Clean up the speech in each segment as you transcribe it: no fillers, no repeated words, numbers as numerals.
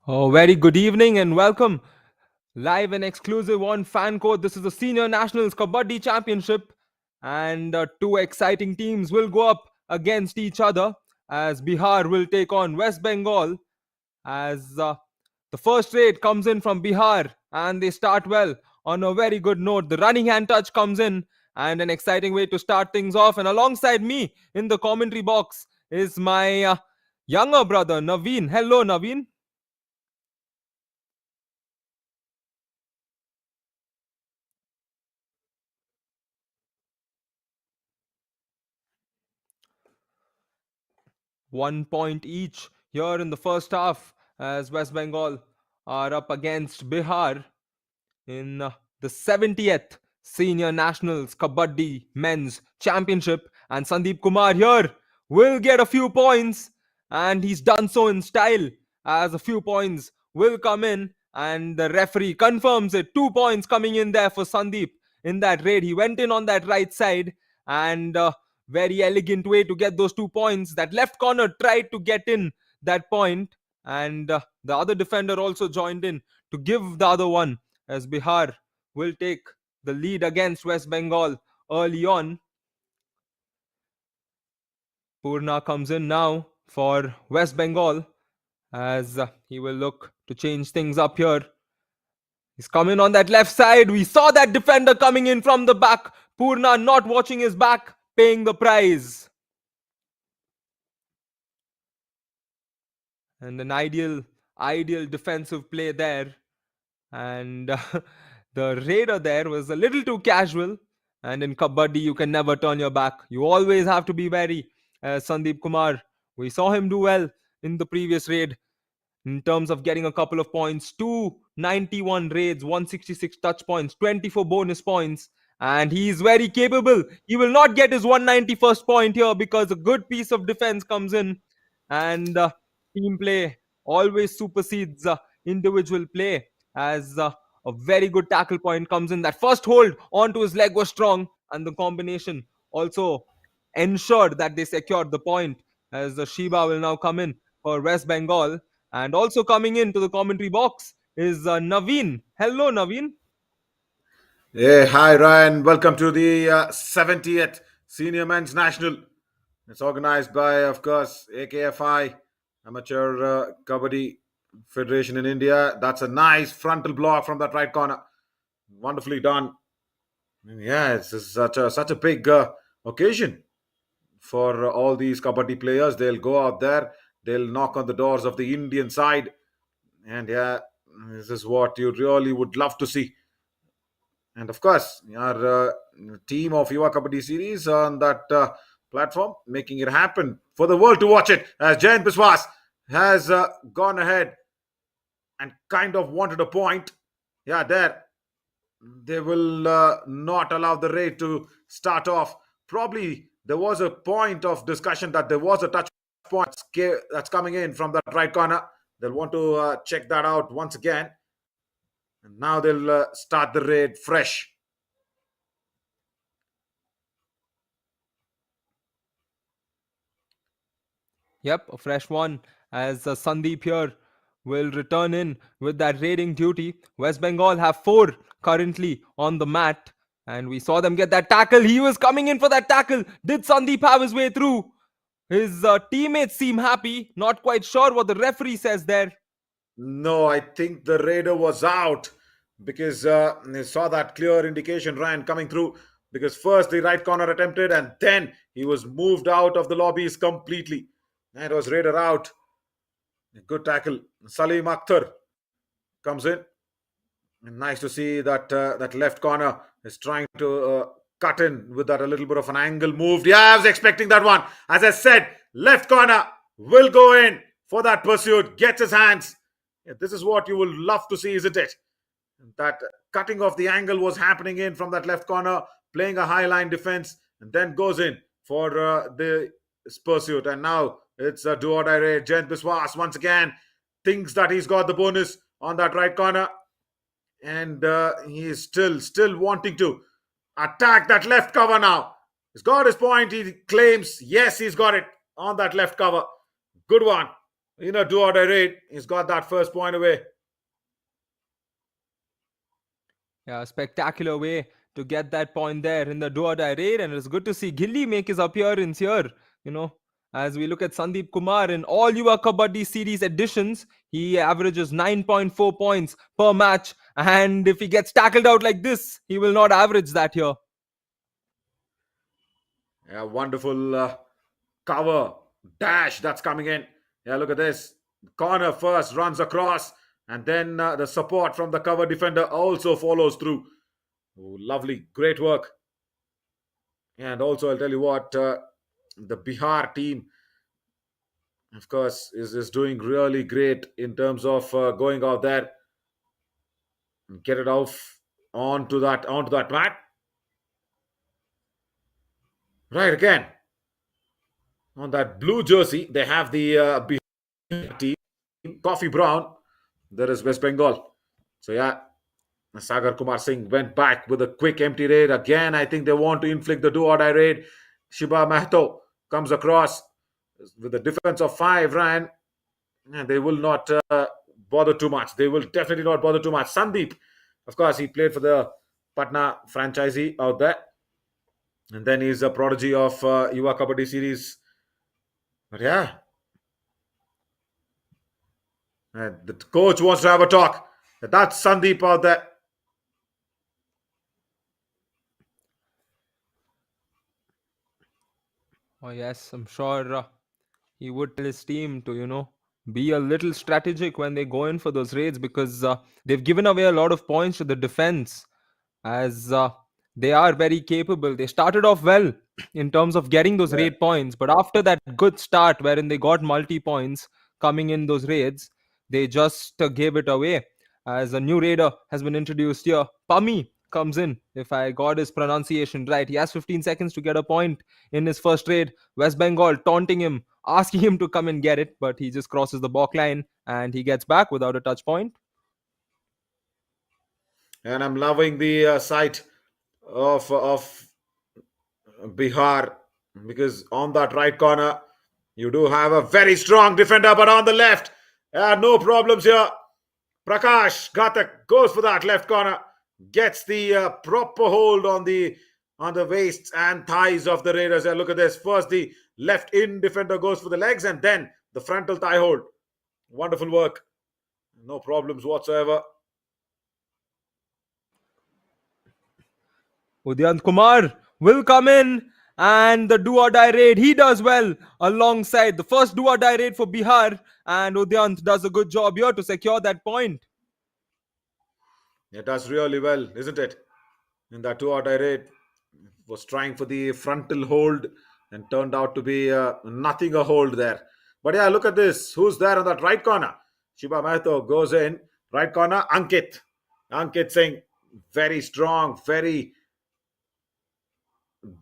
Oh, very good evening and welcome. Live and exclusive on Fan Code. This is the Senior Nationals Kabaddi Championship, and two exciting teams will go up against each other as Bihar will take on West Bengal. As the first raid comes in from Bihar, and they start well on a very good note. The running hand touch comes in, and an exciting way to start things off. And alongside me in the commentary box is my younger brother Naveen. Hello, Naveen. 1 point each here in the first half as West Bengal are up against Bihar in the 70th Senior Nationals Kabaddi Men's Championship. And Sandep Kumar here will get a few points, and he's done so in style as a few points will come in. And the referee confirms it. 2 points coming in there for Sandeep in that raid. He went in on that right side, and very elegant way to get those 2 points. That left corner tried to get in that point, and the other defender also joined in to give the other one as Bihar will take the lead against West Bengal early on. Purna comes in now for West Bengal as he will look to change things up here. He's coming on that left side. We saw that defender coming in from the back. Purna not watching his back, paying the price. And an ideal defensive play there. And the raider there was a little too casual. And in Kabaddi, you can never turn your back. You always have to be wary. Sandeep Kumar, we saw him do well in the previous raid in terms of getting a couple of points. 291 raids, 166 touch points, 24 bonus points. And he is very capable. He will not get his 191st point here because a good piece of defense comes in. And team play always supersedes individual play as a very good tackle point comes in. That first hold onto his leg was strong, and the combination also ensured that they secured the point as the Shiba will now come in for West Bengal. And also coming into the commentary box is Naveen. Hello, Naveen. Hey, hi Ryan. Welcome to the 70th Senior Men's National. It's organized by, of course, AKFI, Amateur Kabaddi Federation in India. That's a nice frontal block from that right corner. Wonderfully done. Yeah, it's such a big occasion for all these Kabaddi players. They'll go out there, they'll knock on the doors of the Indian side, and yeah, this is what you really would love to see. And of course, our team of Yuva Kabaddi series on that platform, making it happen for the world to watch it, as Jayant Biswas has gone ahead and kind of wanted a point. Yeah, there. They will not allow the raid to start off. Probably there was a point of discussion that there was a touch point that's coming in from that right corner. They'll want to check that out once again. And now they'll start the raid fresh. Yep, a fresh one as Sandeep here will return in with that raiding duty. West Bengal have four currently on the mat, and we saw them get that tackle. He was coming in for that tackle. Did Sandeep have his way through? His teammates seem happy. Not quite sure what the referee says there. No, I think the raider was out because they saw that clear indication Ryan coming through. Because first the right corner attempted, and then he was moved out of the lobbies completely. And it was raider out. Good tackle. Salim Akhtar comes in. And nice to see that that left corner is trying to cut in with that a little bit of an angle moved. Yeah, I was expecting that one. As I said, left corner will go in for that pursuit. Gets his hands. Yeah, this is what you will love to see, isn't it? That cutting off the angle was happening in from that left corner, playing a high line defense, and then goes in for the pursuit. And now it's a do or die raid. Jent Biswas once again thinks that he's got the bonus on that right corner, and he is still wanting to attack that left cover now. He's got his point. He claims, yes, he's got it on that left cover. Good one. Do or die raid. He's got that first point away. Yeah, spectacular way to get that point there in the do or die raid, and it's good to see Gilly make his appearance here. You know, as we look at Sandep Kumar in all Yuva Kabaddi series editions, he averages 9.4 points per match, and if he gets tackled out like this, he will not average that here. Yeah, wonderful cover dash that's coming in. Yeah, look at this. Corner first runs across, and then the support from the cover defender also follows through. Oh, lovely, great work. And also, I'll tell you what, the Bihar team, of course, is doing really great in terms of going out there and get it off onto that mat. Right again on that blue jersey, they have the Bihar team, coffee brown. There is West Bengal. So yeah, Sagar Kumar Singh went back with a quick empty raid. Again, I think they want to inflict the do or die raid. Shiba Mahto comes across with a defense of 5 ran, and they will not bother too much. They will definitely not bother too much. Sandeep, of course, he played for the Patna franchisee out there, and then he's a prodigy of Yuva Kabaddi series. But yeah, the coach wants to have a talk. That's Sandeep out there. Oh yes, I'm sure he would tell his team to, be a little strategic when they go in for those raids, because they've given away a lot of points to the defense, as they are very capable. They started off well in terms of getting those Yeah. raid points, but after that good start wherein they got multi points coming in those raids, they just gave it away. As a new raider has been introduced here, Pami comes in. If I got his pronunciation right, he has 15 seconds to get a point in his first raid. West Bengal taunting him, asking him to come and get it, but he just crosses the balk line and he gets back without a touch point. And I'm loving the sight of Bihar, because on that right corner you do have a very strong defender, but on the left, no problems here. Prakash Ghatak goes for that left corner, gets the proper hold on the waists and thighs of the Raiders. Look at this. First, the left in defender goes for the legs, and then the frontal thigh hold. Wonderful work. No problems whatsoever. Udyant Kumar will come in, and the do or die raid he does well alongside the first do or die raid for Bihar, and Udyant does a good job here to secure that point. It does really well, isn't it? In that 2 out raid, was trying for the frontal hold and turned out to be nothing a hold there. But yeah, look at this. Who's there on that right corner? Shiba Mahto goes in. Right corner, Ankit. Ankit Singh, very strong, very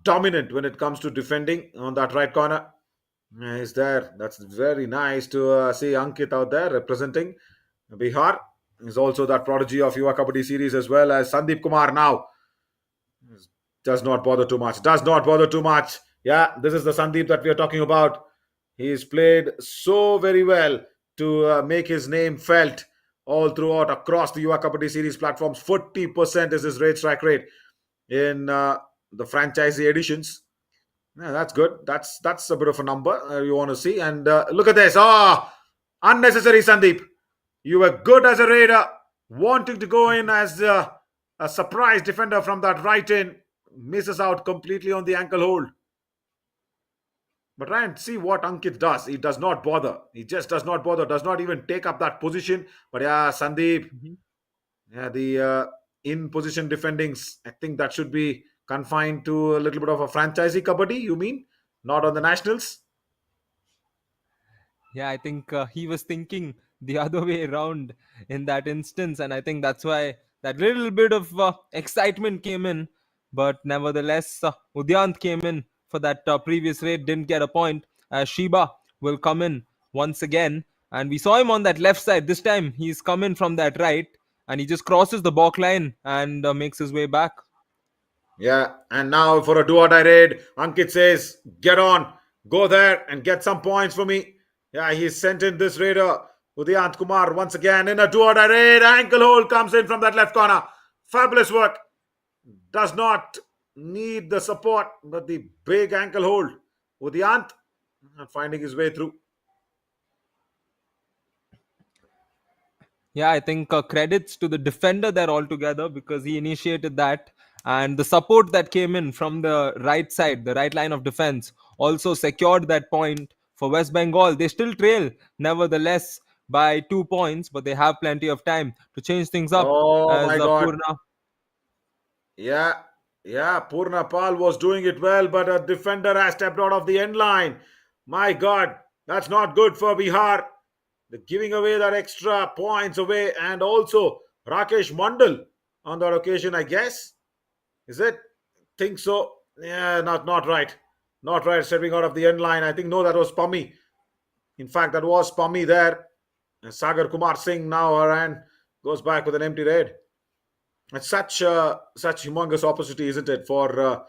dominant when it comes to defending on that right corner. Yeah, he's there. That's very nice to see Ankit out there representing Bihar. He's also that prodigy of Yuva Kabaddi series, as well as Sandep Kumar now. Does not bother too much. Does not bother too much. Yeah, this is the Sandeep that we are talking about. He's played so very well to make his name felt all throughout across the Yuva Kabaddi series platforms. 40% is his raid strike rate in the franchisee editions. Yeah, that's good. That's a bit of a number you want to see. And look at this. Oh, unnecessary, Sandeep. You were good as a raider, wanting to go in as a surprise defender from that right in, misses out completely on the ankle hold. But Ryan, see what Ankit does. He does not bother. He just does not bother. Does not even take up that position. But yeah, Sandeep, Mhm. yeah, the in position defendings, I think that should be confined to a little bit of a franchisee kabaddi. You mean not on the nationals? Yeah, I think he was thinking the other way around in that instance, and I think that's why that little bit of excitement came in. But nevertheless, Udyant came in for that previous raid, didn't get a point. Shiba will come in once again, and we saw him on that left side. This time he's come in from that right, and he just crosses the balk line and makes his way back. Yeah, and now for a do or die raid, Ankit says, "Get on, go there and get some points for me." Yeah, he sent in this raider, Udayant Kumar, once again in a two-order raid. Ankle hold comes in from that left corner. Fabulous work. Does not need the support, but the big ankle hold. Udayant finding his way through. Yeah, I think credits to the defender there altogether because he initiated that. And the support that came in from the right side, the right line of defense, also secured that point for West Bengal. They still trail, nevertheless, by 2 points, but they have plenty of time to change things up Oh as my God. Purna. Yeah, yeah, Purna Pal was doing it well, but a defender has stepped out of the end line. My God, that's not good for Bihar. They're giving away that extra points away, and also Rakesh Mandal on that occasion, I guess. Is it? Think so? Yeah, not right. Not right. Stepping out of the end line. I think no, that was Pummy. In fact, that was Pummy there. And Sagar Kumar Singh now and goes back with an empty red. It's such humongous opportunity, isn't it, for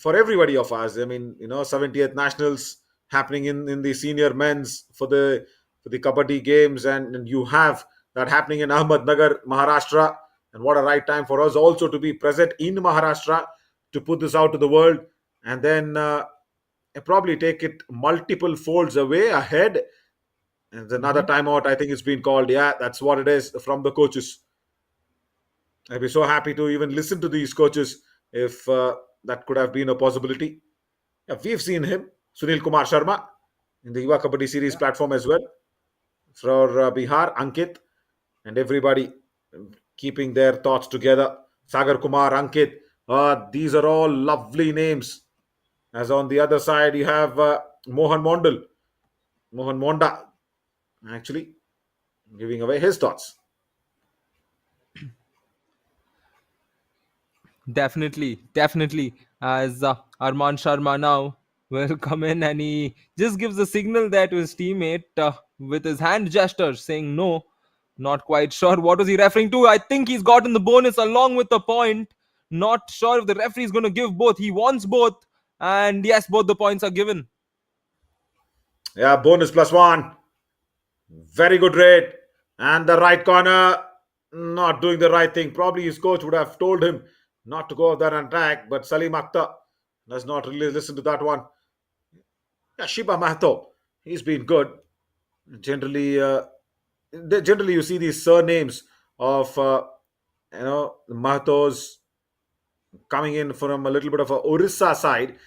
everybody of us? I mean, 70th nationals happening in the senior men's for the Kabaddi games, and you have that happening in Ahmednagar, Maharashtra. And what a right time for us also to be present in Maharashtra to put this out to the world, and then probably take it multiple folds away ahead. And another Mhm. timeout, I think it's been called. Yeah, that's what it is from the coaches. I'd be so happy to even listen to these coaches if that could have been a possibility. Yeah, we've seen him, Sunil Kumar Sharma, in the Yuva Kabaddi Series Yeah. platform as well. For Bihar, Ankit, and everybody keeping their thoughts together. Sagar Kumar, Ankit, these are all lovely names. As on the other side, you have Mohan Mondal, Mohan Monda, actually giving away his thoughts. Definitely, definitely. As Arman Sharma now will come in and he just gives a signal there to his teammate with his hand gesture saying no. Not quite sure what was he referring to. I think he's gotten the bonus along with the point. Not sure if the referee is going to give both. He wants both. And yes, both the points are given. Yeah, bonus plus one. Very good rate. And the right corner, not doing the right thing. Probably his coach would have told him not to go there and attack, but Salim Akhtar does not really listen to that one. Yeah, Shiba Mahto, he's been good. Generally, generally you see these surnames of Mahtos coming in from a little bit of a Orissa side.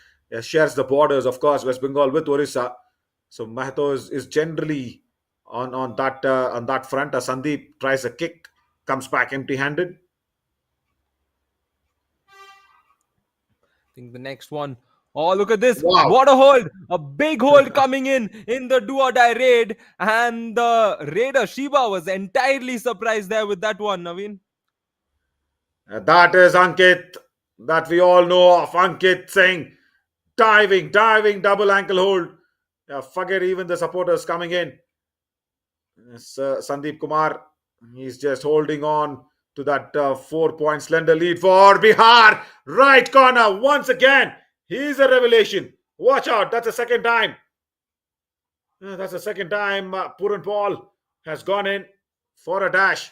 Shares the borders, of course, West Bengal with Orissa. So Mahto is generally on that front. Sandeep tries a kick, comes back empty-handed. I think the next one. Oh, look at this. Wow. What a hold. A big hold coming in the do or die raid. And the raider Shiba was entirely surprised there with that one, Naveen. That is Ankit that we all know of. Ankit Singh diving, double ankle hold. Yeah, forget even the supporters coming in. Yes, Sandeep Kumar, he's just holding on to that 4 point slender lead for Bihar. Right corner once again. He's a revelation. Watch out. That's the second time. That's the second time Puran Paul has gone in for a dash.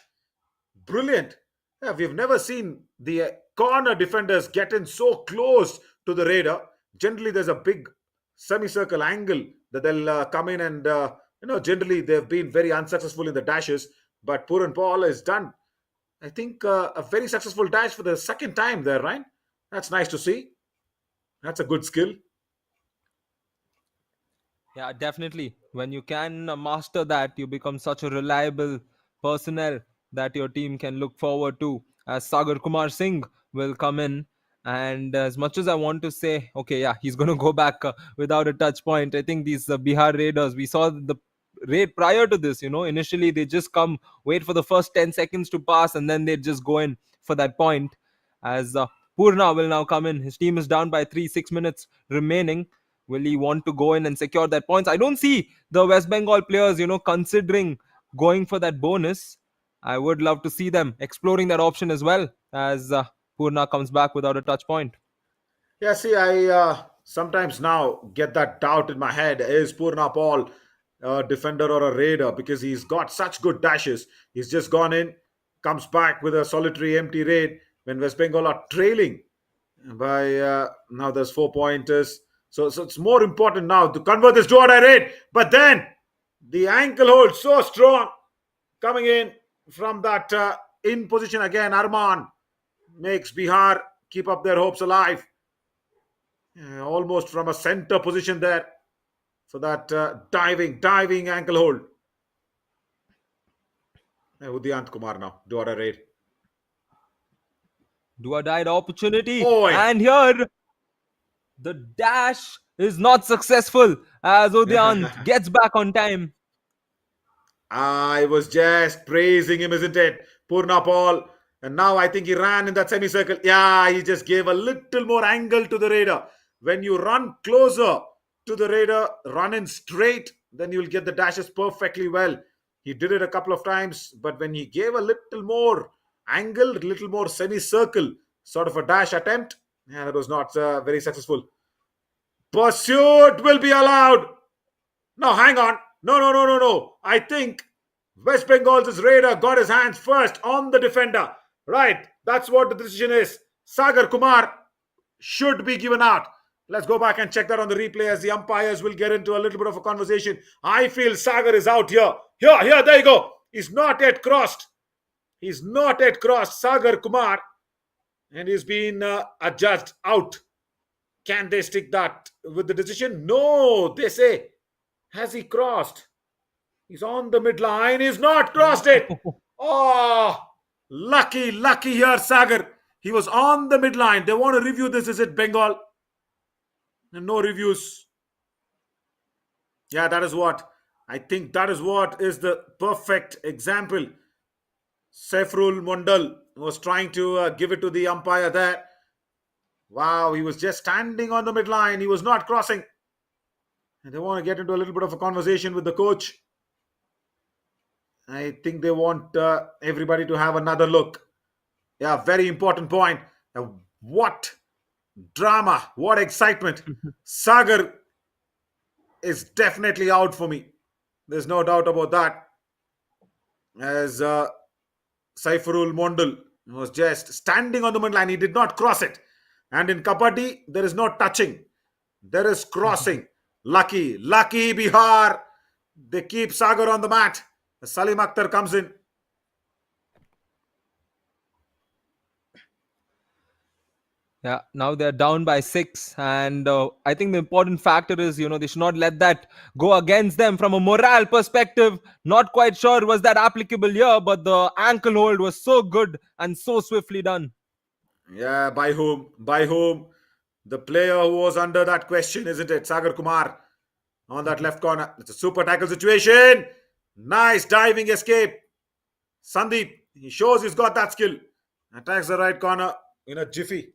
Brilliant. Yeah, we've never seen the corner defenders get in so close to the raider. Generally, there's a big semicircle angle that they'll come in, and generally they've been very unsuccessful in the dashes. But Puran Paul has done, I think, a very successful dash for the second time there, right? That's nice to see. That's a good skill. Yeah, definitely. When you can master that, you become such a reliable personnel that your team can look forward to. As Sagar Kumar Singh will come in, and as much as I want to say, okay, yeah, he's going to go back without a touch point. I think these Bihar Raiders, we saw the raid prior to this. Initially they just come, wait for the first 10 seconds to pass, and then they just go in for that point. As Purna will now come in, his team is down by 3 6 minutes remaining. Will he want to go in and secure that points? I don't see the West Bengal players, considering going for that bonus. I would love to see them exploring that option as well as Purna comes back without a touch point. Yeah, see, I sometimes now get that doubt in my head. Is Purna Paul a defender or a raider because he's got such good dashes. He's just gone in, comes back with a solitary empty raid when West Bengal are trailing by now there's 4 pointers. So it's more important now to convert this do or die raid. But then the ankle hold so strong coming in from that in position again. Arman makes Bihar keep up their hopes alive. Almost from a center position there for that diving ankle hold. Udyant Kumar now, do or die raid. Do or die opportunity. Oi! And here, the dash is not successful as Udyant gets back on time. I was just praising him, isn't it? Purna Paul. And now I think he ran in that semicircle. Yeah, he just gave a little more angle to the raider. When you run closer to the raider, run in straight, then you'll get the dashes perfectly well. He did it a couple of times, but when he gave a little more angle, a little more semicircle sort of a dash attempt, yeah, that was not very successful. Pursuit will be allowed. No, hang on. No. I think West Bengal's raider got his hands first on the defender. Right. That's what the decision is. Sagar Kumar should be given out. Let's go back and check that on the replay as the umpires will get into a little bit of a conversation. I feel Sagar is out here. Here, there you go. He's not yet crossed. He's not yet crossed. Sagar Kumar. And he's been adjudged out. Can they stick that with the decision? No, they say. Has he crossed? He's on the midline. He's not crossed it. Oh, lucky here, Sagar. He was on the midline. They want to review this. Is it Bengal? No reviews. Yeah, that is what. I think that is what is the perfect example. Saifrul Mondal was trying to give it to the umpire there. Wow, he was just standing on the midline. He was not crossing. And they want to get into a little bit of a conversation with the coach. I think they want everybody to have another look. Yeah, very important point. What drama, what excitement. Sagar is definitely out for me. There's no doubt about that. As Saifurul Mondal was just standing on the midline, he did not cross it. And in Kabaddi, there is no touching. There is crossing. Lucky Bihar. They keep Sagar on the mat. Salim Akhtar comes in. Yeah, now they're down by 6, and I think the important factor is, they should not let that go against them from a morale perspective. Not quite sure was that applicable here, but the ankle hold was so good and so swiftly done. Yeah, by whom? By whom? The player who was under that question, isn't it? Sagar Kumar on that left corner. It's a super tackle situation. Nice diving escape. Sandeep, he shows he's got that skill. Attacks the right corner in a jiffy.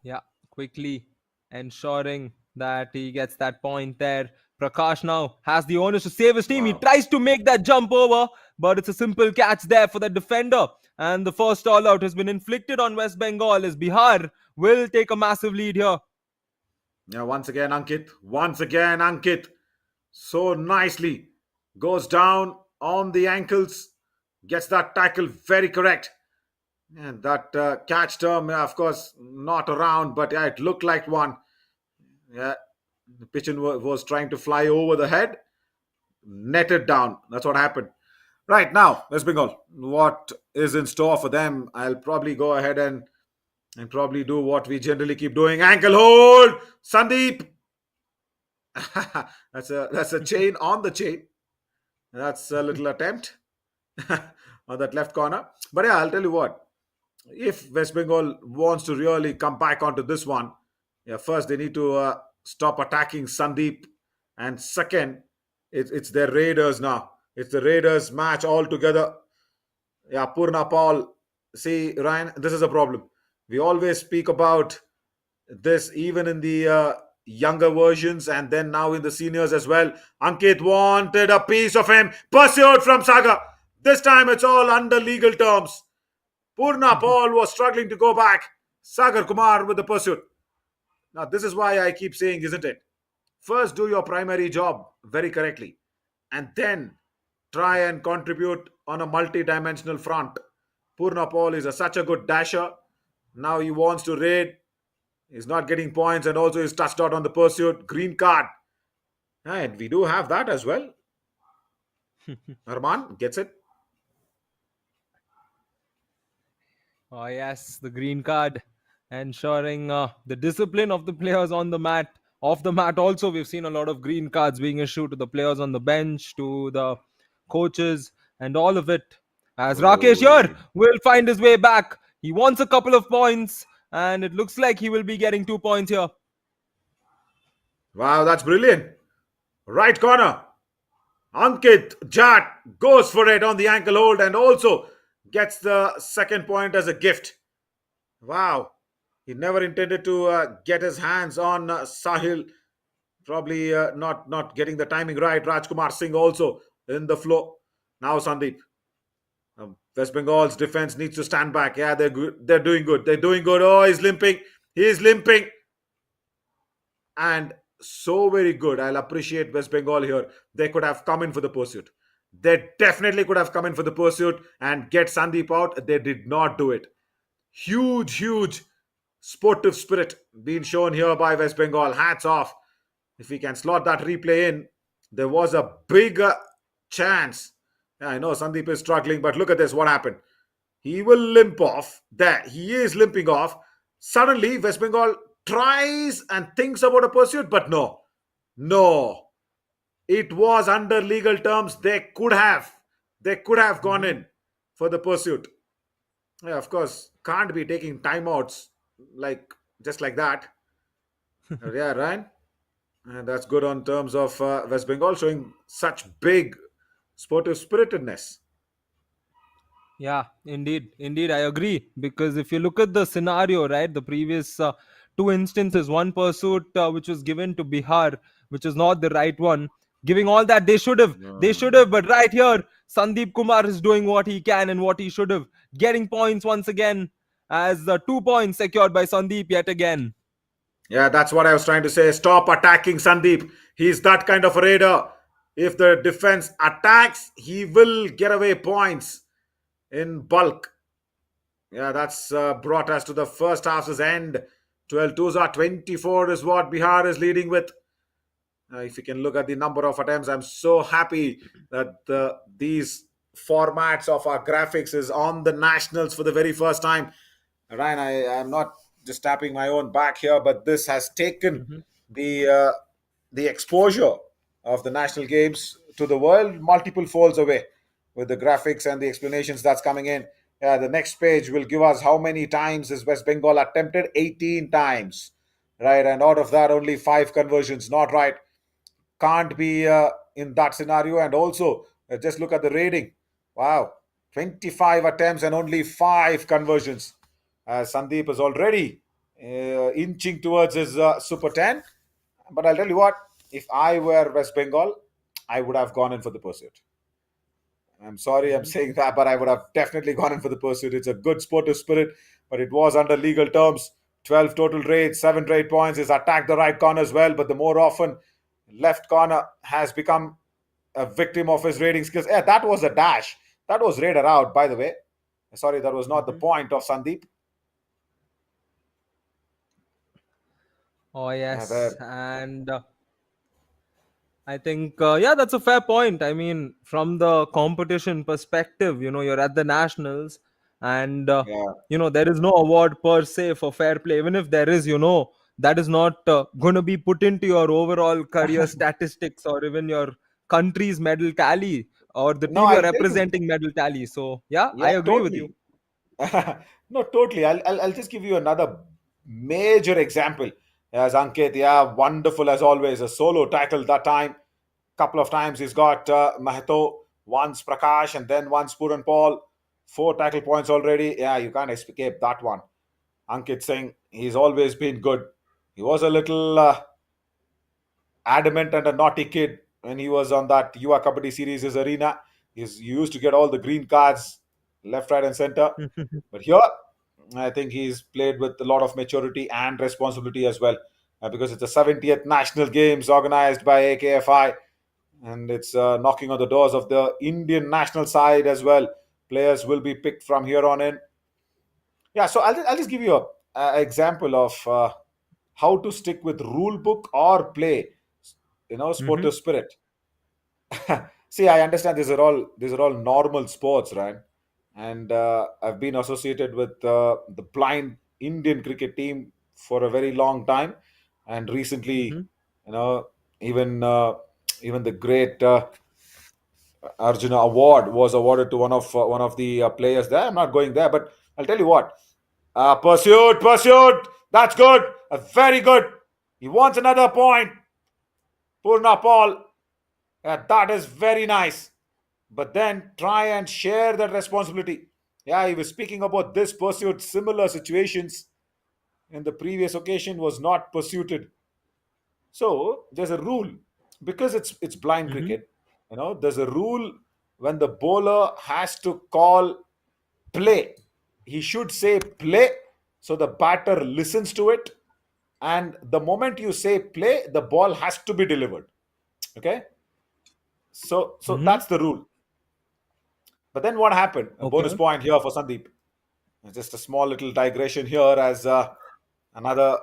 Yeah, quickly ensuring that he gets that point there. Prakash now has the onus to save his team. He Wow. tries to make that jump over, but it's a simple catch there for the defender. And the first all out has been inflicted on West Bengal as Bihar will take a massive lead here. Yeah, once again, Ankit. Once again, Ankit. So nicely goes down on the ankles. Gets that tackle very correct. And that catch term, yeah, of course, not around, but yeah, it looked like one. Yeah, the pigeon was trying to fly over the head, netted down. That's what happened. Right now, West Bengal, what is in store for them? I'll probably go ahead and probably do what we generally keep doing. Ankle hold, Sandeep. that's a chain on the chain. That's a little attempt on that left corner. But yeah, I'll tell you what. If West Bengal wants to really come back onto this one, yeah, first they need to stop attacking Sandeep, and second, it's their Raiders now. It's the Raiders match altogether. Yeah, Purna Paul. See, Ryan, this is a problem. We always speak about this even in the younger versions and then now in the seniors as well. Ankit wanted a piece of him. Pursued from Saga. This time it's all under legal terms. Purna Paul was struggling to go back. Sagar Kumar with the pursuit. Now, this is why I keep saying, isn't it? First, do your primary job very correctly, and then try and contribute on a multi-dimensional front. Purna Paul is such a good dasher. Now he wants to raid. He's not getting points, and also he's touched out on the pursuit. Green card. And we do have that as well. Arman gets it. Oh, yes, the green card, ensuring the discipline of the players on the mat. Off the mat, also, we've seen a lot of green cards being issued to the players on the bench, to the coaches, and all of it. As Rakesh Oh, here will find his way back. He wants a couple of points, and it looks like he will be getting 2 points here. wow, that's brilliant. Right corner. Ankit Jat goes for it on the ankle hold and also gets the second point as a gift. Wow. He never intended to get his hands on Sahil. Probably not getting the timing right. Rajkumar Singh also in the flow. Now Sandeep. West Bengal's defense needs to stand back. Yeah, they're good. They're doing good. They're doing good. Oh, he's limping. He's limping. And so very good. I'll appreciate West Bengal here. They could have come in for the pursuit. They definitely could have come in for the pursuit and get Sandeep out. They did not do it. Huge sportive spirit being shown here by West Bengal. Hats off. If we can slot that replay in, there was a big chance. Yeah, I know Sandeep is struggling, but look at this. What happened? He will limp off. There, he is limping off. Suddenly, West Bengal tries and thinks about a pursuit, but no. It was under legal terms. They could have gone Mhm. in for the pursuit. Yeah, of course, can't be taking timeouts like just like that. Yeah, Ryan. And that's good on terms of West Bengal showing such big sportive spiritedness. Yeah, indeed, I agree. Because if you look at the scenario, right, the previous two instances, one pursuit which was given to Bihar, which is not the right one, giving all that they should Mm. have. But right here, Sandep Kumar is doing what he can and what he should have, getting points once again, as 2 points secured by Sandeep yet again. Yeah, that's what I was trying to say. Stop attacking Sandeep. He's that kind of a raider. If the defense attacks, he will get away points in bulk. Yeah, that's brought us to the first half's end. 12 twos are 24 is what Bihar is leading with. If you can look at the number of attempts, I'm so happy that these formats of our graphics is on the nationals for the very first time. Ryan, I am not just tapping my own back here, but this has taken Mhm. the uh, the exposure of the national games to the world multiple folds away with the graphics and the explanations that's coming in. Yeah, the next page will give us how many times is West Bengal attempted? 18 times, right? And out of that, only five conversions. Not right. Can't be in that scenario. And also, just look at the rating. Wow, 25 attempts and only five conversions. Sandeep is already inching towards his Super 10. But I'll tell you what, if I were West Bengal, I would have gone in for the pursuit. I'm sorry I'm Mhm. saying that, but I would have definitely gone in for the pursuit. It's a good sportive spirit, but it was under legal terms. 12 total raids, 7 raid points. He's attacked the right corner as well, but the more often left corner has become a victim of his raiding skills. Yeah, that was a dash. That was raider out, by the way. Sorry, that was not the Mhm. point of Sandeep. Oh Yeah, yes, there. and I think, yeah, that's a fair point. I mean, from the competition perspective, you're at the nationals, and Yeah. there is no award per se for fair play. Even if there is, that is not going to be put into your overall career statistics or even your country's medal tally or the No, team you're I'll tell you. representing medal tally. So, yeah, I Yeah, agree with you. totally. No, totally. I'll just give you another major example. As Ankit, yeah, wonderful as always. A solo tackle that time. Couple of times he's got Mahato, once Prakash, and then once Puran Paul. Four tackle points already. Yeah, you can't escape that one. Ankit Singh, he's always been good. He was a little adamant and a naughty kid when he was on that UA Kabaddi series' arena. He used to get all the green cards left, right, and center. But here, I think he's played with a lot of maturity and responsibility as well. because it's the 70th National Games organized by AKFI, and it's knocking on the doors of the Indian national side as well. Players will be picked from here on in. Yeah, so I'll just give you a example of how to stick with rule book or play, Mm-hmm. sportive spirit. See, I understand these are all normal sports, right? And I've been associated with the blind Indian cricket team for a very long time, and recently, Mm-hmm. you know, even even the great Arjuna Award was awarded to one of the players there. I'm not going there, but I'll tell you what. Pursuit. That's good. Very good. He wants another point. Purna Paul. That is very nice. But then try and share that responsibility. Yeah, he was speaking about this pursuit. Similar situations in the previous occasion was not pursued. So there's a rule because it's blind Mm-hmm. cricket. There's a rule when the bowler has to call play. He should say play so the batter listens to it. And the moment you say play, the ball has to be delivered. Okay. So Mm-hmm. that's the rule. But then what happened? A bonus Okay. point here for Sandeep. Just a small little digression here as another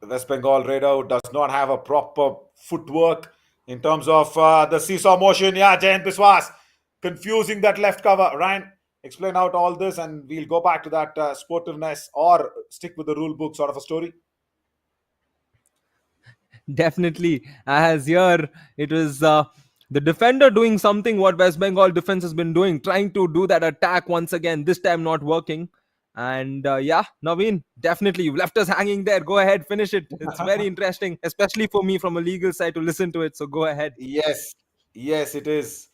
West Bengal raider who does not have a proper footwork in terms of the seesaw motion. Yeah, Jayant Biswas confusing that left cover. Ryan, explain out all this and we'll go back to that sportiveness or stick with the rule book sort of a story. Definitely. As here, it was the defender doing something what West Bengal defense has been doing, trying to do that attack once again, this time not working. And yeah, Naveen, definitely, you've left us hanging there. Go ahead, finish it. It's very interesting, especially for me from a legal side to listen to it. So go ahead. Yes, yes, it is.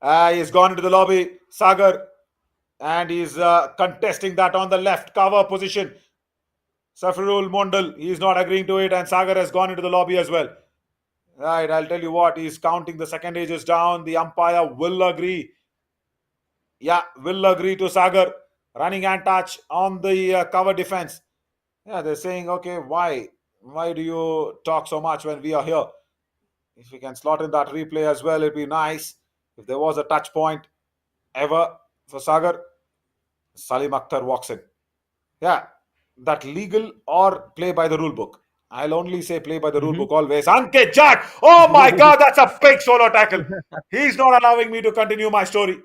He's gone into the lobby, Sagar, and he's contesting that on the left cover position. Safirul Mondal, he's not agreeing to it, and Sagar has gone into the lobby as well. Right, I'll tell you what, he's counting the second ages down. The umpire will agree. Yeah, will agree to Sagar running and touch on the cover defense. Yeah, they're saying, okay, why? Why do you talk so much when we are here? If we can slot in that replay as well, it'd be nice. If there was a touch point ever for Sagar, Salim Akhtar walks in. Yeah, that legal or play by the rule book. I'll only say play by the rule Hmm. book always. Ankit Jack! Oh my god, that's a big solo tackle. He's not allowing me to continue my story.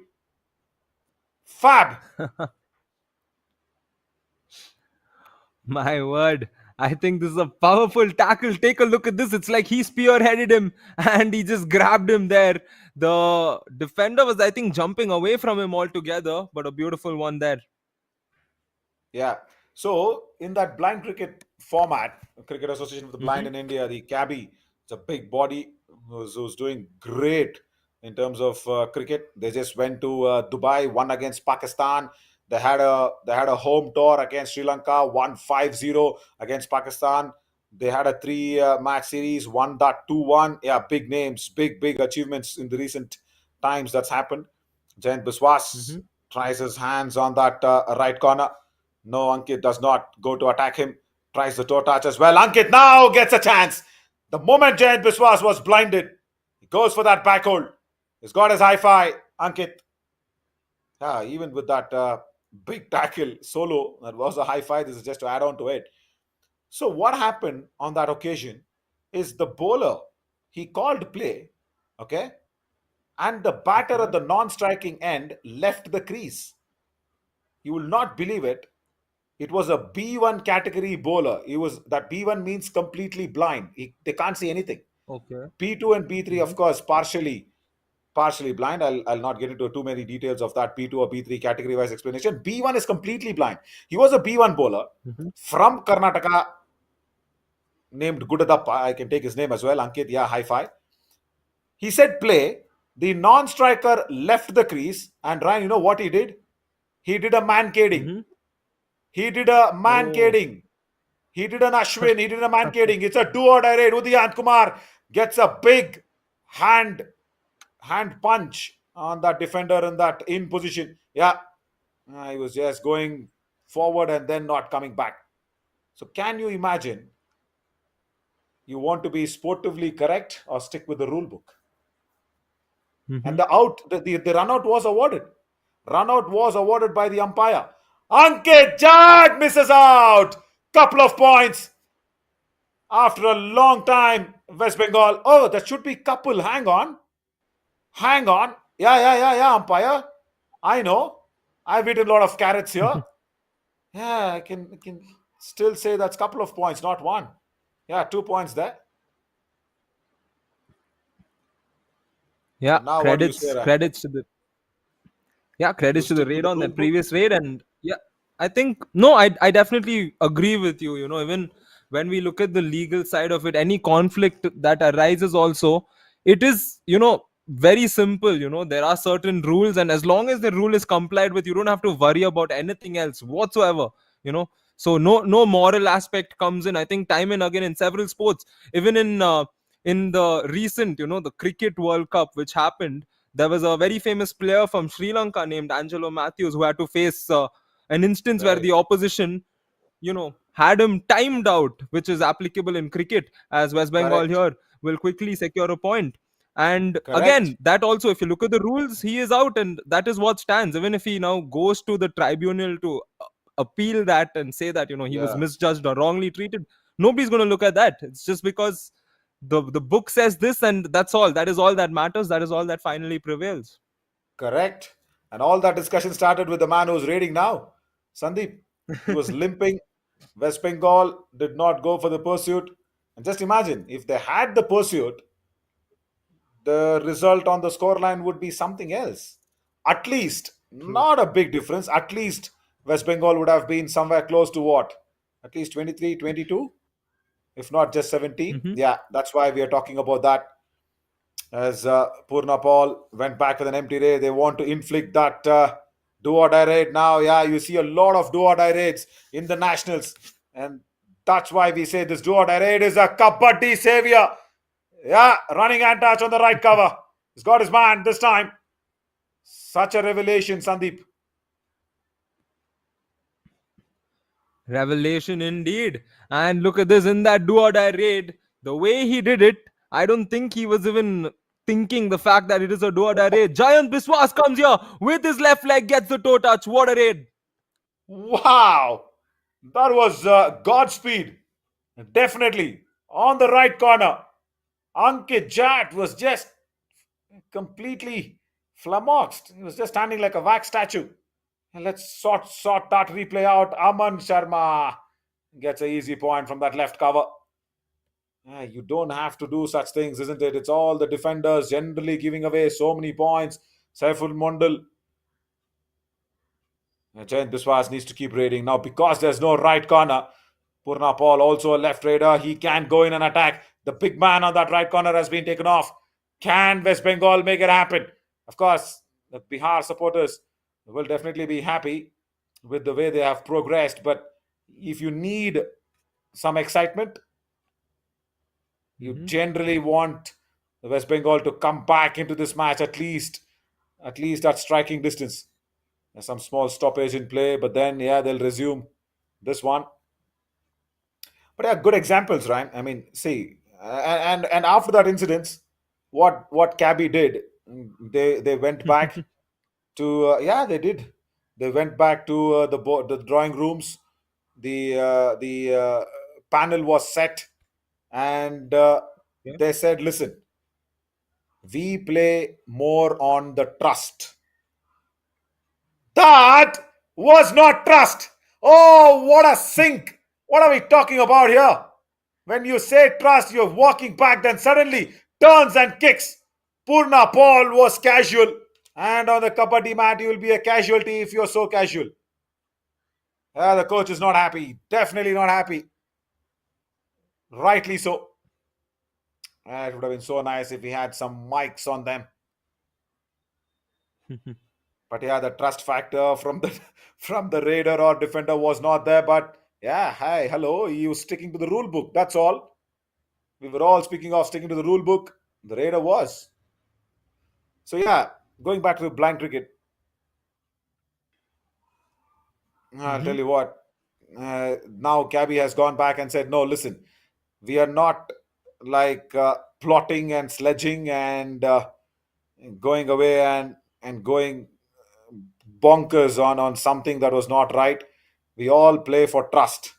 Fab. My word. I think this is a powerful tackle. Take a look at this. It's like he spearheaded him and he just grabbed him there. The defender was, I think, jumping away from him altogether, but a beautiful one there. Yeah. So in that blind cricket format, Cricket Association of the Blind Hmm. in India, the cabby, it's a big body who's doing great in terms of cricket. They just went to Dubai, won against Pakistan. They had a home tour against Sri Lanka, won 5-0 against Pakistan. They had a three match series, won that 2-1. Yeah, big names, big achievements in the recent times that's happened. Jayant Biswas Hmm. tries his hands on that right corner. No, Ankit does not go to attack him. Tries the toe touch as well. Ankit now gets a chance. The moment Jayant Biswas was blinded, he goes for that back hold. He's got his high five. Ankit, yeah, even with that big tackle solo, that was a high five. This is just to add on to it. So what happened on that occasion is the bowler, he called play, okay, and the batter at Okay. the non-striking end left the crease. You will not believe it. It was a B1 category bowler. He was that B1 means completely blind. They can't see anything. Okay. B2 and B3, Hmm. of course, partially blind. I'll not get into too many details of that B2 or B3 category wise explanation. B1 is completely blind. He was a B1 bowler Hmm. from Karnataka named Gudadappa. I can take his name as well. Ankit, yeah, high five. He said play. The non-striker left the crease, and Ryan, you know what he did? He did a man cading. Hmm. He did a man Oh. cading. He did an Ashwin. He did a man cading. It's a do or die raid. Udiyant Kumar gets a big hand hand punch on that defender in that in position. Yeah, he was just going forward and then not coming back. So can you imagine? You want to be sportively correct or stick with the rule book? And Hmm. the run out was awarded. Run out was awarded by the umpire. Ankit Jad misses out. Couple of points after a long time. West Bengal. Oh, that should be couple. Hang on. Hang on. Yeah, umpire. I know. I've eaten a lot of carrots here. Yeah, I can still say that's couple of points, not one. Yeah, 2 points there. Yeah, And now what do you say, credits Ryan? credits to the yeah, You credits to the stick with raid the on rule that book? previous raid. And yeah, I think no, I definitely agree with you. Even when we look at the legal side of it, any conflict that arises also, it is very simple. There are certain rules, and as long as the rule is complied with, you don't have to worry about anything else whatsoever. you know so no moral aspect comes in. I think time and again in several sports, even in the recent, the cricket world cup which happened, there was a very famous player from Sri Lanka named Angelo Matthews who had to face an instance where Right. the opposition, had him timed out, which is applicable in cricket, as West Bengal Correct. here will quickly secure a point. And Correct. again, that also, if you look at the rules, he is out, and that is what stands. Even if he now goes to the tribunal to appeal that and say that he was Yeah. misjudged or wrongly treated, nobody's going to look at that. It's just because the book says this, and that's all. That is all that matters. That is all that finally prevails. Correct. And all that discussion started with the man who's raiding now, Sandeep. He was limping. West Bengal did not go for the pursuit. And just imagine if they had the pursuit, the result on the scoreline would be something else. At least, True. not a big difference. At least West Bengal would have been somewhere close to what? At least 23, 22, if not just 17. Hmm. Yeah, that's why we are talking about that. As Purna Paul went back with an empty raid, they want to inflict that do or die raid now. Yeah, you see a lot of do or die raids in the nationals, and that's why we say this do or die raid is a Kabaddi savior. Yeah, running and touch on the right cover. He's got his man this time. Such a revelation, Sandeep. Revelation indeed. And look at this, in that do or die raid, the way he did it, I don't think he was even thinking the fact that it is a do or die raid. Giant Biswas comes here with his left leg, gets the toe touch. What a raid! Wow, that was Godspeed. Definitely on the right corner. Ankit Jat was just completely flummoxed. He was just standing like a wax statue. And let's sort that replay out. Aman Sharma gets an easy point from that left cover. You don't have to do such things, isn't it? It's all the defenders generally giving away so many points. Saiful Mondal. Jayant Biswas needs to keep raiding now because there's no right corner. Purna Paul also a left raider. He can go in and attack. The big man on that right corner has been taken off. Can West Bengal make it happen? Of course, the Bihar supporters will definitely be happy with the way they have progressed. But if you need some excitement, you Mhm. generally want the West Bengal to come back into this match at least at striking distance. There's some small stoppage in play, but then yeah, they'll resume this one. But yeah, good examples, Ryan. I mean, see, and after that incident, what Cabby did, they went back to yeah, they did. They went back to the drawing rooms. The panel was set, and Yeah. they said, "Listen, we play more on the trust." That was not trust. Oh, what a sink! What are we talking about here? When you say trust, you're walking back, then suddenly turns and kicks. Purna Paul was casual. And on the Kabaddi mat, you will be a casualty if you're so casual. The coach is not happy. Definitely not happy. Rightly so. It would have been so nice if we had some mics on them. But yeah, the trust factor from the from the raider or defender was not there. But yeah, hi, hello, you sticking to the rule book. That's all. We were all speaking of sticking to the rule book. The raider was. So yeah, going back to blind cricket, I'll tell Hmm. you what. Now Cabby has gone back and said, "No, listen, we are not. like plotting and sledging and going away and going bonkers on something that was not right. We all play for trust.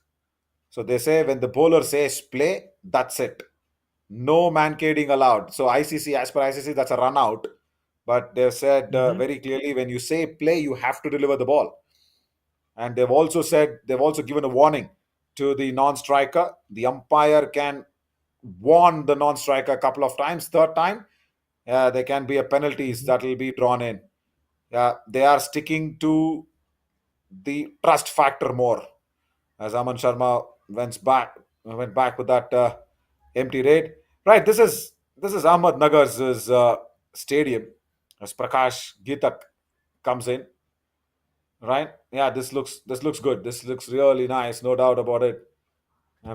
So they say when the bowler says play, that's it. No mankading allowed. So ICC, as per ICC, that's a run out. But they've said Hmm. very clearly, when you say play, you have to deliver the ball. And they've also given a warning to the non-striker. The umpire can warn the non-striker a couple of times. Third time, there can be a penalties Hmm. that will be drawn in. They are sticking to the trust factor more. As Aman Sharma went back with that empty raid. Right, this is Ahmednagar's stadium. As Prakash Gitak comes in, right? Yeah, this looks good. This looks really nice, no doubt about it,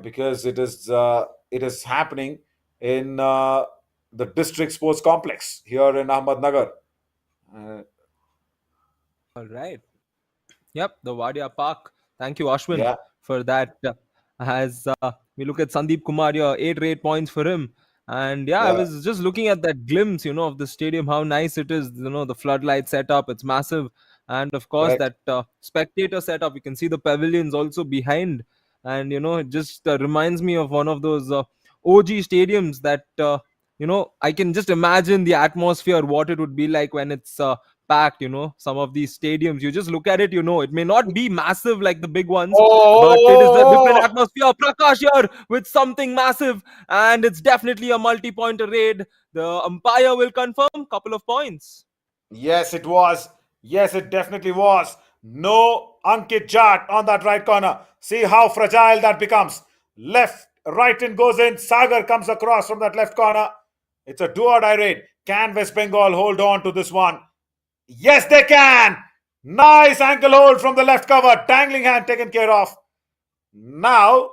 because it is happening in the district sports complex here in Ahmednagar. Uh, All right. Yep, the Wadia Park. Thank you, Ashwin, yeah, for that. As we look at Sandep Kumar, yeah, 8 points for him. And yeah, I yeah, was just looking at that glimpse, of the stadium, how nice it is. The floodlight setup, it's massive. And of course, correct. that spectator setup, you can see the pavilions also behind. And, it just reminds me of one of those OG stadiums that, I can just imagine the atmosphere, what it would be like when it's packed. Some of these stadiums, you just look at it, it may not be massive like the big ones, Oh, but it is a different oh, oh, oh. atmosphere. Prakash here with something massive, and it's definitely a multi-pointer raid. The umpire will confirm couple of points. Yes, it was. Yes, it definitely was. No Ankit Jat on that right corner. See how fragile that becomes. Left, right in goes in. Sagar comes across from that left corner. It's a do or die raid. Can West Bengal hold on to this one? Yes, they can. Nice ankle hold from the left cover. Dangling hand taken care of. Now,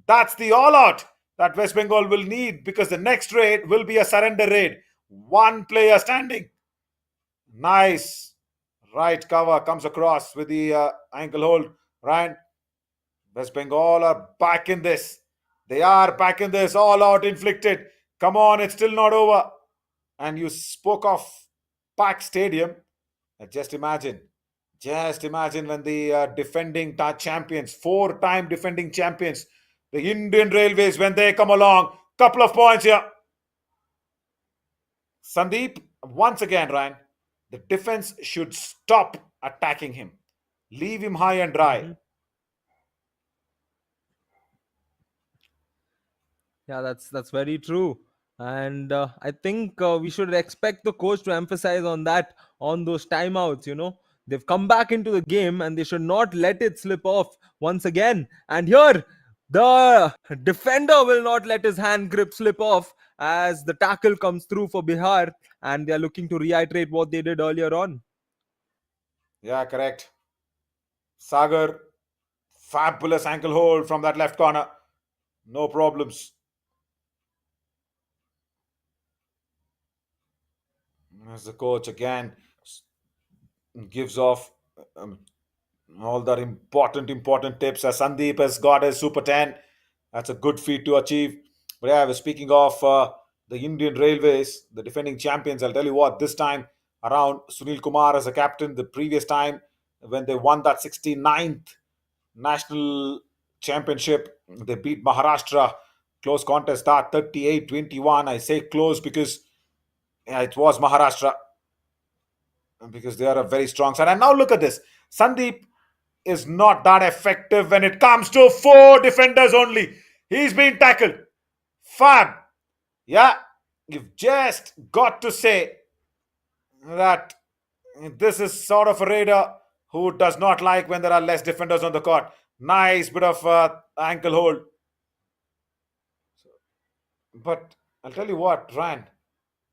that's the all out that West Bengal will need, because the next raid will be a surrender raid. One player standing. Nice. Right cover comes across with the ankle hold. Ryan, West Bengal are back in this. They are back in this. All out inflicted. Come on, it's still not over. And you spoke of packed stadium. Just imagine. Just imagine when the defending champions, four-time defending champions, the Indian Railways, when they come along. Couple of points here. Sandeep, once again, Ryan, the defense should stop attacking him. Leave him high and dry. Mhm. Yeah, that's very true. And I think we should expect the coach to emphasize on that, on those timeouts. They've come back into the game, and they should not let it slip off once again. And here, the defender will not let his hand grip slip off as the tackle comes through for Bihar, and they are looking to reiterate what they did earlier on. Yeah, correct. Sagar, fabulous ankle hold from that left corner. No problems. As the coach again gives off um, all that important tips. As Sandeep has got his Super 10. That's a good feat to achieve. But yeah, I was speaking of the Indian Railways, the defending champions. I'll tell you what, this time around, Sunil Kumar as a captain. The previous time, when they won that 69th national championship, they beat Maharashtra. Close contest, that 38-21. I say close because yeah, it was Maharashtra, because they are a very strong side. And now look at this. Sandeep is not that effective when it comes to four defenders only. He's been tackled. Fab. Yeah, you've just got to say that this is sort of a raider who does not like when there are less defenders on the court. Nice bit of ankle hold. But I'll tell you what, Ryan.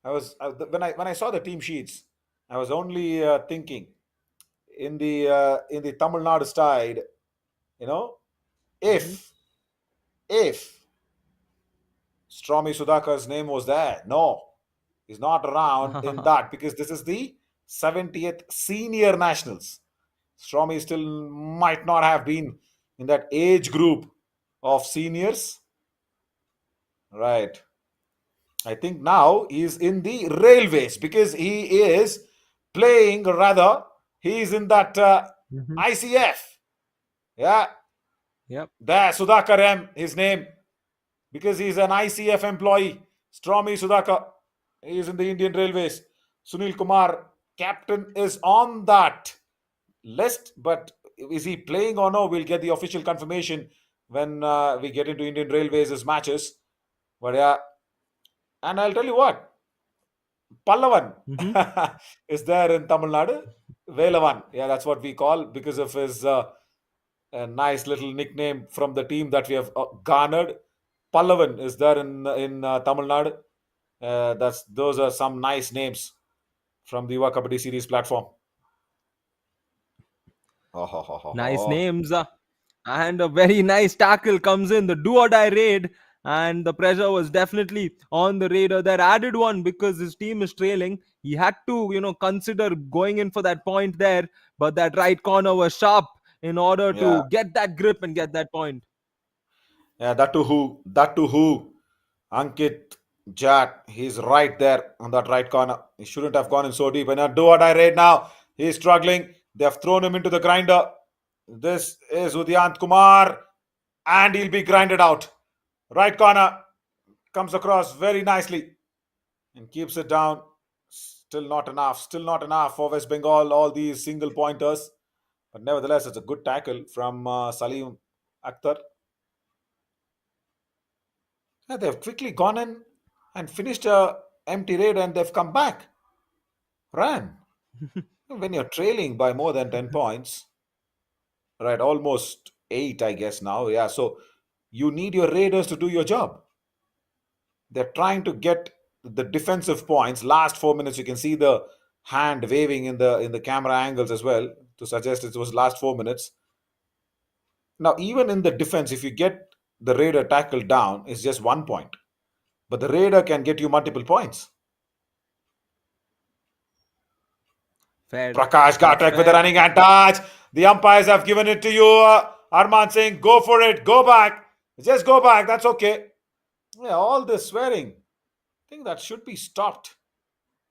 When I saw the team sheets, I was only thinking in the Tamil Nadu side. You know, Mhm. if Stromy Sudhakar's name was there, no, he's not around in that, because this is the 70th senior nationals. Stromy still might not have been in that age group of seniors, Right. I think now he's in the railways because he is playing, or rather, he's in that Hmm. ICF. Yeah, Yep. there, Sudhakar M, his name, because he's an ICF employee. Stromy Sudhakar, he's in the Indian Railways. Sunil Kumar, captain, is on that list, but is he playing or no? We'll get the official confirmation when we get into Indian Railways' matches. But yeah, and I'll tell you what, Pallavan Hmm. is there in Tamil Nadu. Velavan, yeah, that's what we call because of his a nice little nickname from the team that we have garnered. Pallavan is there in Tamil Nadu. That's those are some nice names from the Yuva Kabaddi series platform. Oh, ho, ho, ho, Nice ho. names. And a very nice tackle comes in, the do or die raid. And the pressure was definitely on the raider. That added one because his team is trailing. He had to, consider going in for that point there. But that right corner was sharp in order Yeah, to get that grip and get that point. yeah. That to who? That to who? Ankit Jat. He's right there on that right corner. He shouldn't have gone in so deep. And do or die right now. He's struggling. They have thrown him into the grinder. This is Udyant Kumar, and he'll be grinded out. Right corner comes across very nicely and keeps it down. Still not enough. Still not enough for West Bengal. All these single pointers, but nevertheless, it's a good tackle from Salim Akhtar. Yeah, they've quickly gone in and finished a empty raid, and they've come back. Ran when you're trailing by more than 10 points, right? Almost eight, I guess now. Yeah, so you need your raiders to do your job. They're trying to get the defensive points. Last 4 minutes, you can see the hand waving in the camera angles as well to suggest it was last 4 minutes. Now, even in the defense, if you get the raider tackled down, it's just 1 point. But the raider can get you multiple points. Fair. Prakash That's Ghatak with a fair. running hand touch. The umpires have given it to you. Arman saying, go for it, go back. Just go back, that's okay. Yeah, all this swearing. I think that should be stopped.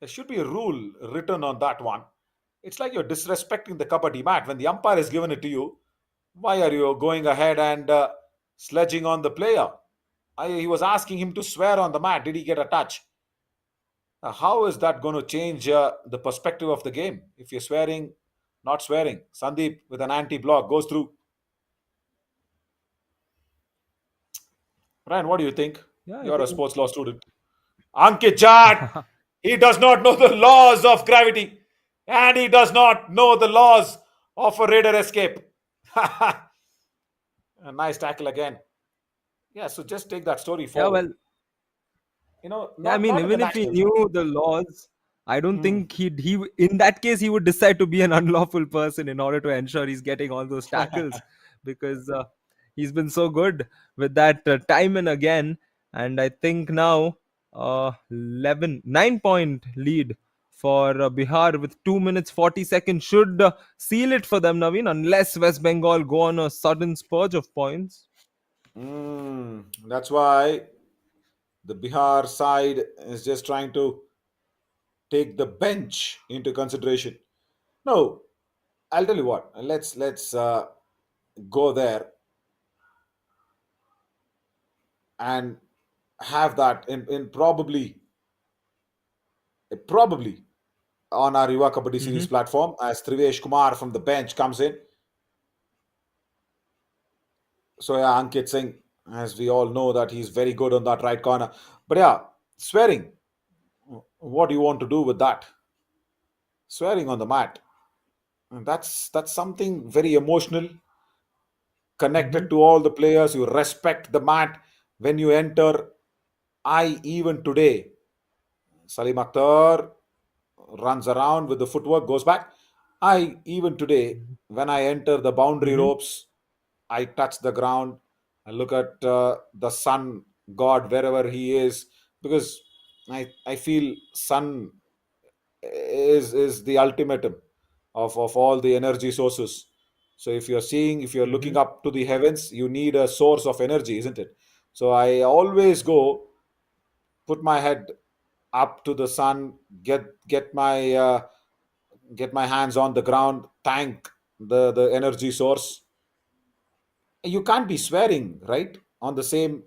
There should be a rule written on that one. It's like you're disrespecting the kabaddi mat. When the umpire has given it to you, why are you going ahead and sledging on the player? He was asking him to swear on the mat. Did he get a touch? How is that going to change the perspective of the game? If you're swearing, not swearing. Sandeep with an anti-block goes through. Ryan, what do you think? Yeah, I You're a think. sports law student. Ankit Jat, he does not know the laws of gravity, and he does not know the laws of a raider escape. A nice tackle again. Yeah, so just take that story Yeah, forward. well, yeah, I Not mean, not in the even if he nationals. knew the laws, I don't Hmm. think in that case he would decide to be an unlawful person in order to ensure he's getting all those tackles, because he's been so good with that time and again. And I think now 11 9 point lead for Bihar with 2 minutes 40 seconds should seal it for them, Naveen, unless West Bengal go on a sudden spurge of points. That's why the Bihar side is just trying to take the bench into consideration. No, I'll tell you what. Let's go there and have that in probably on our Yuva Kabaddi series Hmm. platform as Trivesh Kumar from the bench comes in. So yeah, Ankit Singh, as we all know that he's very good on that right corner. But yeah, swearing. What do you want to do with that? Swearing on the mat. That's something very emotional, Hmm. connected to all the players. You respect the mat when you enter. I even today, Salim Akhtar runs around with the footwork, goes back. I even today, when I enter the boundary Hmm. ropes, I touch the ground. I look at the sun god wherever he is because I feel sun is the ultimatum of all the energy sources. So if you're looking Hmm. up to the heavens, you need a source of energy, isn't it? So I always go. put my head up to the sun, get my hands on the ground, thank the energy source. You can't be swearing, right? On the same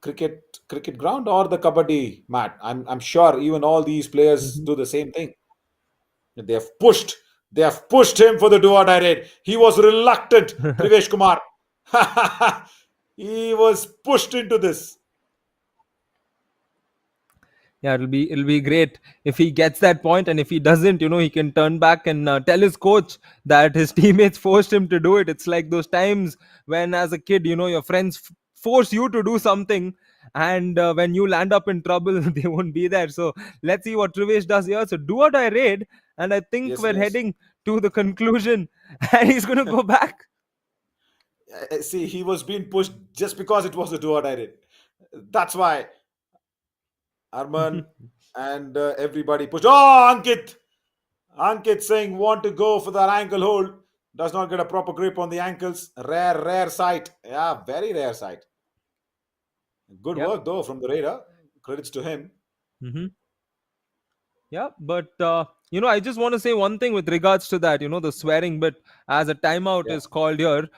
cricket ground or the kabaddi mat. I'm sure even all these players Mhm. do the same thing. They have pushed. They have pushed him for the do or die raid. He was reluctant, Privesh Kumar. He was pushed into this. Yeah, it'll be great if he gets that point, and if he doesn't, he can turn back and tell his coach that his teammates forced him to do it. It's like those times when, as a kid, your friends force you to do something, and when you land up in trouble, they won't be there. So let's see what Trivesh does here. So do or die raid, and I think Yes, we're yes. heading to the conclusion, and he's gonna go back. See, he was being pushed just because it was a do or die raid. That's why Arman and everybody pushed. Oh, Ankit! Ankit saying want to go for that ankle hold. Does not get a proper grip on the ankles. Rare, rare sight. Yeah, very rare sight. Good Yep. work though from the Raider. Credits to him. Hmm. Yeah, but I just want to say one thing with regards to that, the swearing bit, as a timeout Yeah. is called here.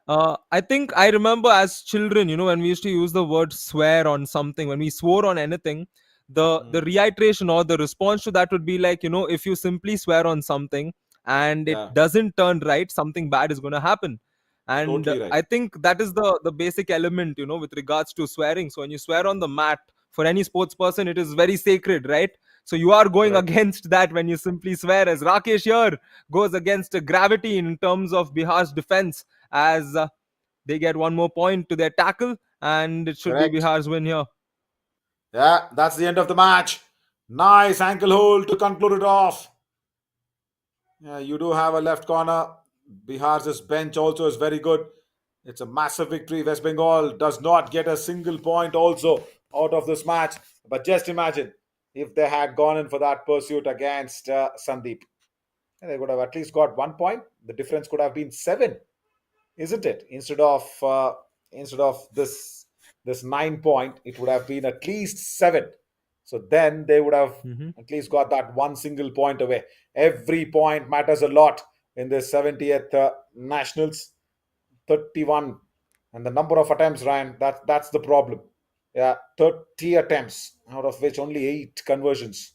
I think I remember as children, when we used to use the word swear on something, when we swore on anything, the Mm. reiteration or the response to that would be like, if you simply swear on something and it Yeah. doesn't turn right, something bad is going to happen. And Totally right. I think that is the basic element, with regards to swearing. So when you swear on the mat, for any sports person, it is very sacred, right? So you are going Correct. against that when you simply swear, as Rakesh here goes against gravity in terms of Bihar's defense, as they get one more point to their tackle, and it should be Correct. Bihar's win here. Yeah, that's the end of the match. Nice ankle hold to conclude it off. Yeah, you do have a left corner. Bihar's bench also is very good. It's a massive victory. West Bengal does not get a single point also out of this match. But just imagine if they had gone in for that pursuit against Sandeep. They would have at least got 1 point. The difference could have been seven, isn't it? Instead of this 9 point, it would have been at least seven. So then they would have Hmm. at least got that one single point away. Every point matters a lot in the 70th nationals. 31, and the number of attempts, Ryan. That's the problem. Yeah, 30 attempts out of which only 8 conversions.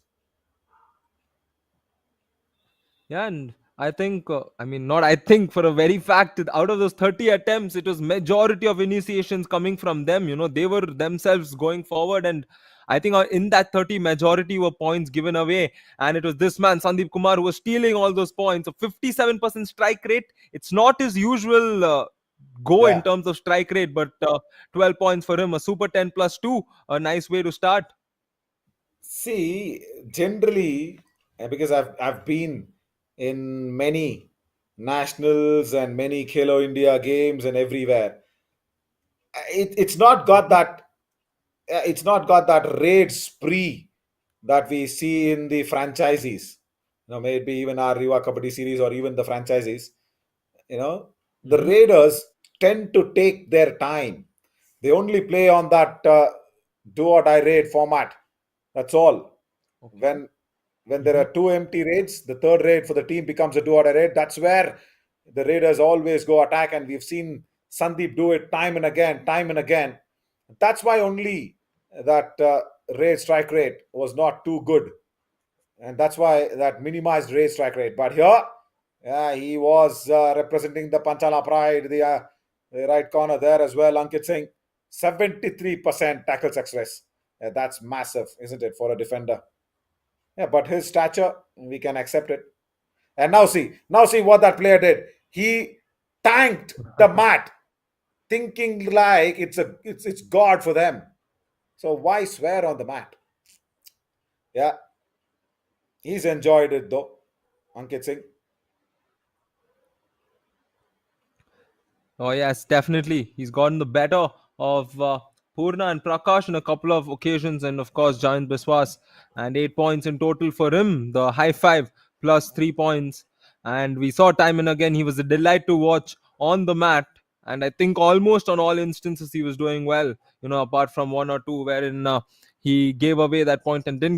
Yeah, and I think, not I think, for a very fact, out of those 30 attempts, it was majority of initiations coming from them. They were themselves going forward, and I think in that 30, majority were points given away. And it was this man, Sandep Kumar, who was stealing all those points. So 57% strike rate. It's not his usual go in Yeah. terms of strike rate, but 12 points for him, a super 10 plus 2, a nice way to start. See, generally, because I've been in many nationals and many Khelo India games and everywhere, it's not got Hmm. that it's not got that raid spree that we see in the franchisees. Maybe even our Riva Kabaddi series or even the franchisees. You know, the Hmm. Raiders tend to take their time. They only play on that do or die raid format. That's all. Okay. When there Hmm. are two empty raids, the third raid for the team becomes a do or die raid. That's where the Raiders always go attack, and we've seen Sandeep do it time and again, time and again. That's why only that raid strike rate was not too good, and that's why that minimized raid strike rate. But here, yeah, he was representing the Panchala Pride, the right corner there as well. Ankit Singh, 73% tackle success. Yeah, that's massive, isn't it, for a defender? Yeah, but his stature, we can accept it. And now see what that player did. He tanked the mat, thinking like it's God for them. So why swear on the mat? Yeah, he's enjoyed it though. Ankit Singh. Oh yes, definitely. He's gotten the better of Purna and Prakash on a couple of occasions, and of course Giant Biswas, and 8 points in total for him. The high five plus 3 points, and we saw time and again he was a delight to watch on the mat, and I think almost on all instances he was doing well. Apart from one or two wherein he gave away that point and didn't get